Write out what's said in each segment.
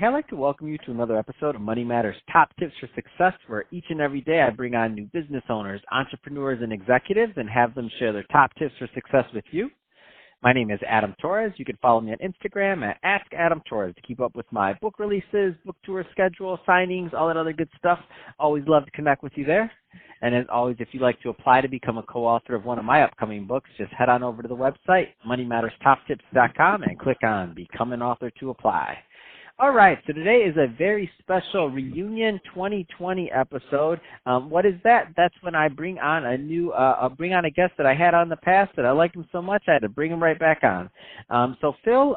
Hey, I'd like to welcome you to another episode of Money Matters Top Tips for Success, where each and every day I bring on new business owners, entrepreneurs, and executives and have them share their top tips for success with you. My name is Adam Torres. You can follow me on Instagram at AskAdamTorres to keep up with my book releases, book tour schedule, signings, all that other good stuff. Always love to connect with you there. And as always, if you'd like to apply to become a co-author of one of my upcoming books, just head on over to the website, moneymatterstoptips.com, and click on Become an Author to apply. All right, so today is a very special reunion 2020 episode. What is that? That's when I bring on a guest that I had on in the past that I liked him so much I had to bring him right back on. So Phil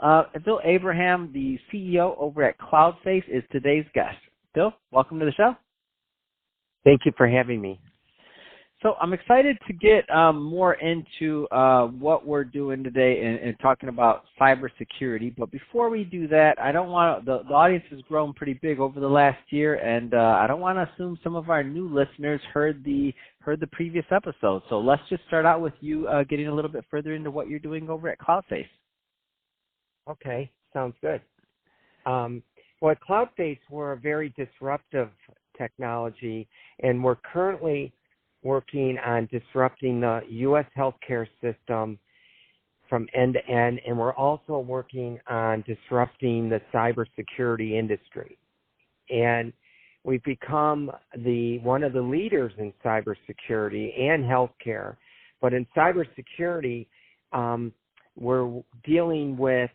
Abraham, the CEO over at Cloudface, is today's guest. Phil, welcome to the show. Thank you for having me. So I'm excited to get more into what we're doing today and talking about cybersecurity. But before we do that, I don't want the audience has grown pretty big over the last year, and I don't want to assume some of our new listeners heard the previous episode. So let's just start out with you getting a little bit further into what you're doing over at Cloudface. Okay, sounds good. Well, at Cloudface, we're a very disruptive technology, and we're currently working on disrupting the U.S. healthcare system from end to end, and we're also working on disrupting the cybersecurity industry. And we've become one of the leaders in cybersecurity and healthcare. But in cybersecurity, we're dealing with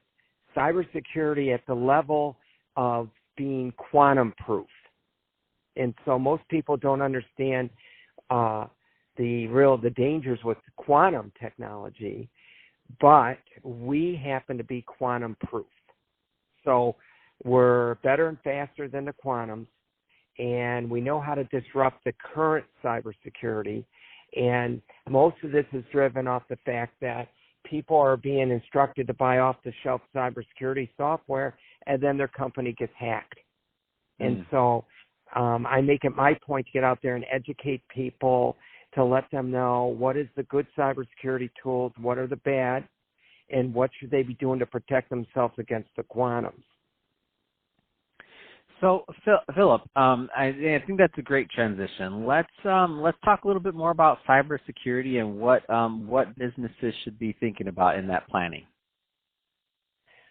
cybersecurity at the level of being quantum proof. And so most people don't understand the dangers with quantum technology, but we happen to be quantum proof. So we're better and faster than the quantums, and we know how to disrupt the current cybersecurity. And most of this is driven off the fact that people are being instructed to buy off-the-shelf cybersecurity software, and then their company gets hacked. And so I make it my point to get out there and educate people, to let them know what is the good cybersecurity tools, what are the bad, and what should they be doing to protect themselves against the quantums. So, Philip, I think that's a great transition. Let's talk a little bit more about cybersecurity and what businesses should be thinking about in that planning.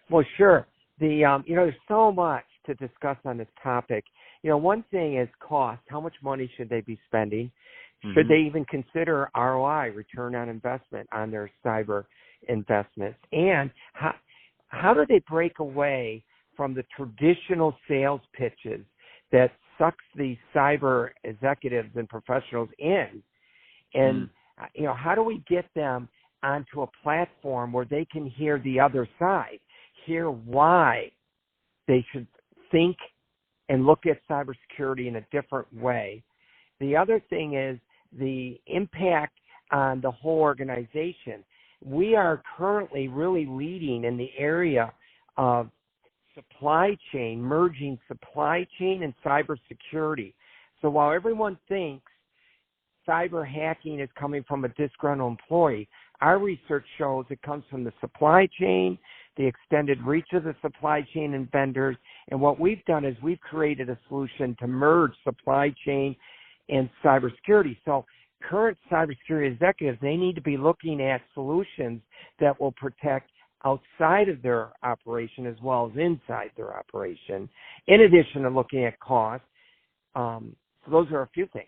Well, sure. There's so much to discuss on this topic. One thing is cost. How much money should they be spending? Should they even consider ROI, return on investment, on their cyber investments? And how do they break away from the traditional sales pitches that sucks these cyber executives and professionals in? And, how do we get them onto a platform where they can hear the other side, hear why they should think and look at cybersecurity in a different way? The other thing is the impact on the whole organization. We are currently really leading in the area of supply chain, merging supply chain and cybersecurity. So while everyone thinks cyber hacking is coming from a disgruntled employee, our research shows it comes from the supply chain, the extended reach of the supply chain and vendors. And what we've done is we've created a solution to merge supply chain and cybersecurity. So current cybersecurity executives, they need to be looking at solutions that will protect outside of their operation as well as inside their operation, in addition to looking at cost. So those are a few things.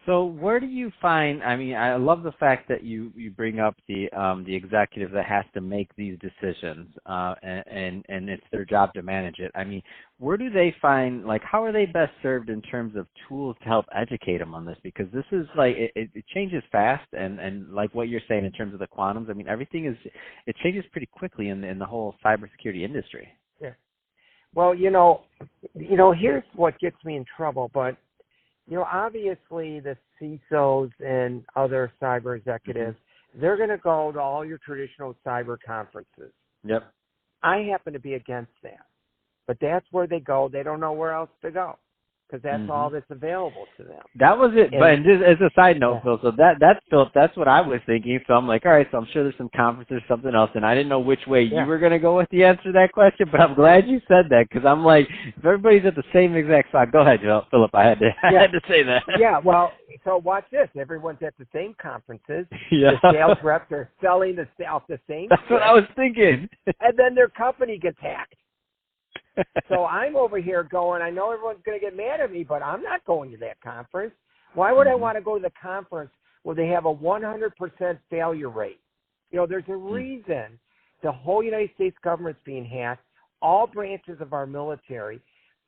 So where do you find, I love the fact that you bring up the executive that has to make these decisions and it's their job to manage it. Where do they find, how are they best served in terms of tools to help educate them on this? Because this is it changes fast and like what you're saying in terms of the quantums, everything it changes pretty quickly in the whole cybersecurity industry. Yeah. Well, here's what gets me in trouble, but obviously the CISOs and other cyber executives, they're going to go to all your traditional cyber conferences. Yep. I happen to be against that. But that's where they go. They don't know where else to go because that's all that's available to them. That was it. But just as a side note, Phil, so that's what I was thinking. So I'm like, all right, so I'm sure there's some conferences, something else, and I didn't know which way you were going to go with the answer to that question, but I'm glad you said that, because I'm like, if everybody's at the same exact spot, go ahead, Philip, I had to say that. Yeah, well, so watch this. Everyone's at the same conferences. Yeah. The sales reps are selling off the same That's what I was thinking. And then their company gets hacked. So I'm over here going, I know everyone's going to get mad at me, but I'm not going to that conference. Why would I want to go to the conference where they have a 100% failure rate? You know, there's a reason the whole United States government's being hacked, all branches of our military,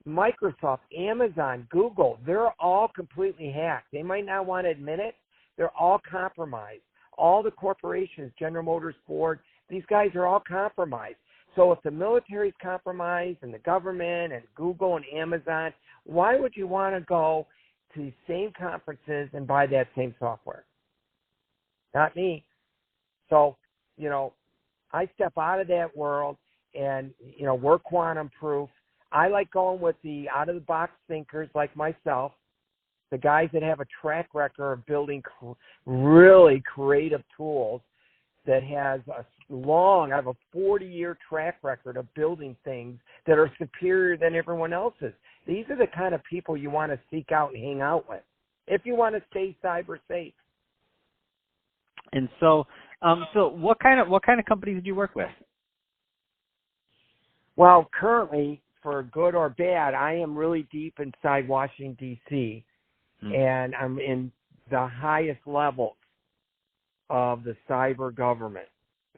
Microsoft, Amazon, Google, they're all completely hacked. They might not want to admit it. They're all compromised. All the corporations, General Motors, Ford, these guys are all compromised. So if the military's compromised and the government and Google and Amazon, why would you want to go to these same conferences and buy that same software? Not me. So, you know, I step out of that world and, you know, we're quantum proof. I like going with the out-of-the-box thinkers like myself, the guys that have a track record of building really creative tools that has I have a 40-year track record of building things that are superior than everyone else's. These are the kind of people you want to seek out and hang out with if you want to stay cyber safe. And so, what kind of companies do you work with? Well, currently, for good or bad, I am really deep inside Washington, D.C., and I'm in the highest levels of the cyber government,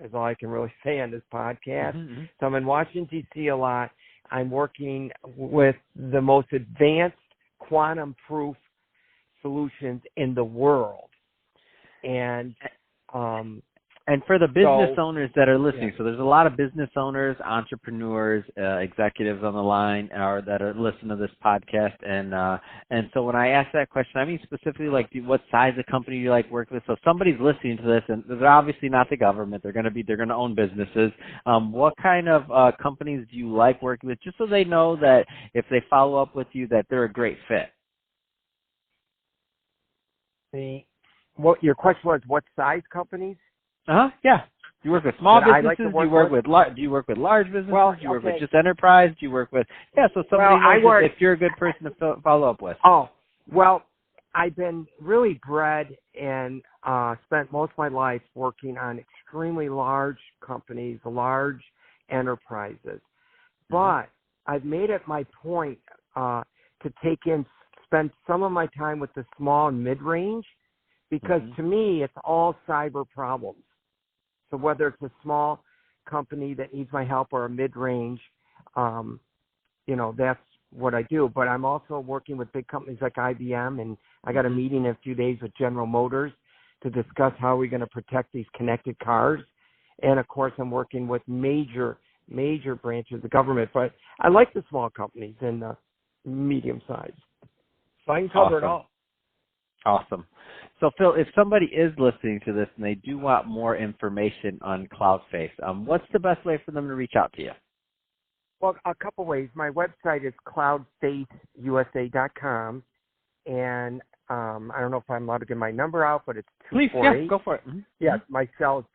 is all I can really say on this podcast. So I'm in Washington, D.C. a lot. I'm working with the most advanced quantum-proof solutions in the world. And for the business owners that are listening, so there's a lot of business owners, entrepreneurs, executives on the line that are listening to this podcast, and so when I ask that question, I mean specifically like what size of company you like work with. So if somebody's listening to this, and they're obviously not the government, they're going to own businesses. What kind of companies do you like working with, just so they know that if they follow up with you, that they're a great fit? What your question was? What size companies? Yeah. Do you work with small businesses? Do you work with large businesses? Do you work with just enterprise? Do you work with so somebody knows if you're a good person to follow up with? Oh, well, I've been really bred and spent most of my life working on extremely large companies, large enterprises. But I've made it my point to spend some of my time with the small and mid-range, because to me, it's all cyber problems. So whether it's a small company that needs my help or a mid-range, that's what I do. But I'm also working with big companies like IBM, and I got a meeting in a few days with General Motors to discuss how we're going to protect these connected cars. And, of course, I'm working with major branches of the government. But I like the small companies and the medium size. So I can cover it all. Awesome. So, Phil, if somebody is listening to this and they do want more information on Cloudface, what's the best way for them to reach out to you? Well, a couple ways. My website is cloudfaceusa.com, and I don't know if I'm allowed to get my number out, but it's 248. Please, go for it. Yes, my cell is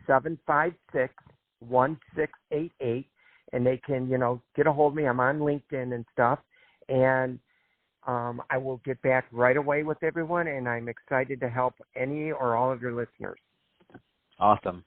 248-756-1688, and they can, get a hold of me. I'm on LinkedIn and stuff, and I will get back right away with everyone, and I'm excited to help any or all of your listeners. Awesome.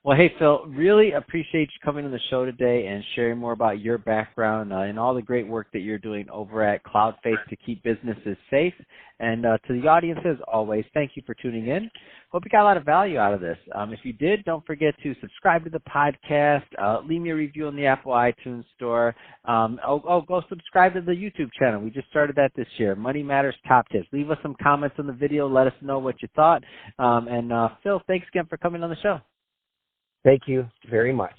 Well, hey, Phil, really appreciate you coming on the show today and sharing more about your background and all the great work that you're doing over at Cloudface to keep businesses safe. And to the audience, as always, thank you for tuning in. Hope you got a lot of value out of this. If you did, don't forget to subscribe to the podcast, leave me a review on the Apple iTunes Store. Go subscribe to the YouTube channel. We just started that this year, Money Matters Top Tips. Leave us some comments on the video. Let us know what you thought. And Phil, thanks again for coming on the show. Thank you very much.